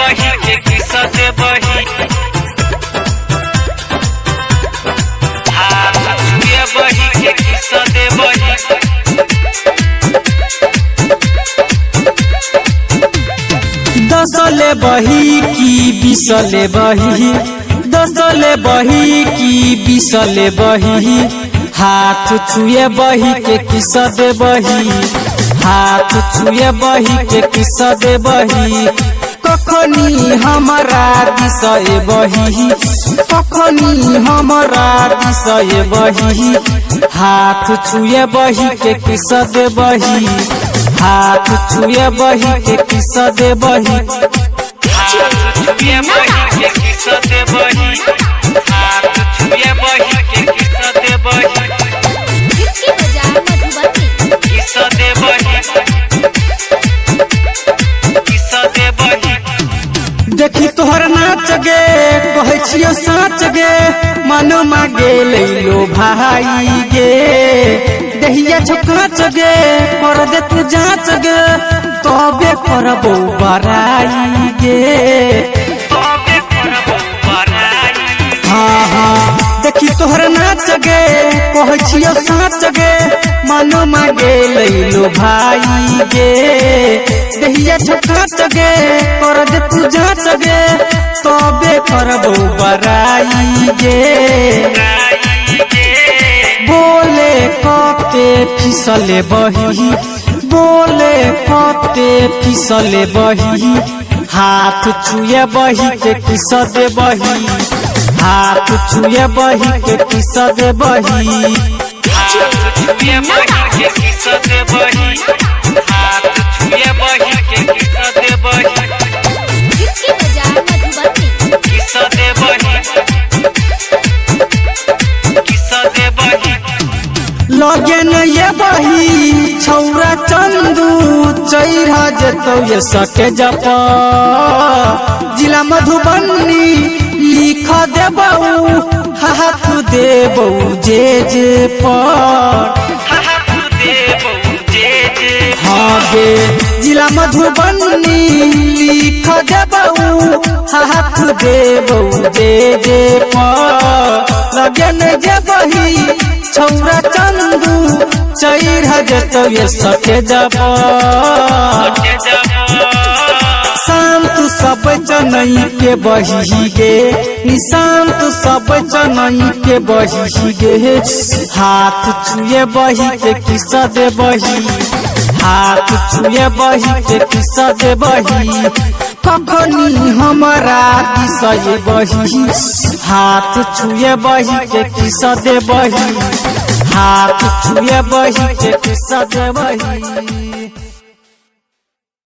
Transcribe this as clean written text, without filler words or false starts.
बही के किस्सा दे बही हाथ छुए बही के किस्सा दे बही दसले बही की बिसले बही दसले बही की बिसले बही हाथ छुए बही के किस्सा दे बही हाथ छुए बही के किस्सा दे बही कखनी हमारा दिशे बही कखनी हमारा दिशे बही हाथ छुए बही के किस्सा दे बही हाथ छुए बही के किस्सा दे बही हाथ छुए बही के किस्सा दे बही हाथ छुए बही के किस्सा दे बही किस्सा दे बही किस्सा दे बही देखी तोहर नाच गे कहे छियो साच गे मन मांगे लो भाई गे दहिया छकाच गे कर दे तू जांच गे तबे करबो बराई गे तबे करबो बराई हाँ हाँ देखी तोहर नाच गे कहे छियो साच गे मन मांगे लो भाई गे दहिया छकाच गे कर दे तू जांच गे तबे करबो बराई गे बोले कते फिसले बही बोले कते फिसले बही हाथ छुए बही के किस्सा दे बही हाथ छुए बही के किस्सा दे बही हाथ छुए बही के किस्सा दे बही हाथ छुए बही के किस्सा दे बही किस्सा दे बही किस्सा दे बही लगे न ये बही छौरा चंदू चैरा जतो ये सके जप जिला मधुबनी लिख देबऊ हाथ देबऊ जे जे पर हाथ देबऊ जे जे हाँ गे जिला मधुबनी लिख देबऊ हाथ देबऊ जे जे पर लगे न जे बही छौरा चंदू चैरा जतो ये सके जप शांत सब जनई के बही गे निशांत सब जनई के बही गे हाथ छुए बही के किस्सा दे बही हाथ छुए बही के किस्सा दे बही कखनी हमारा दिशे बही हाथ छुए बही के किस्सा दे बही हाथ छुए बही के किस्सा दे बही।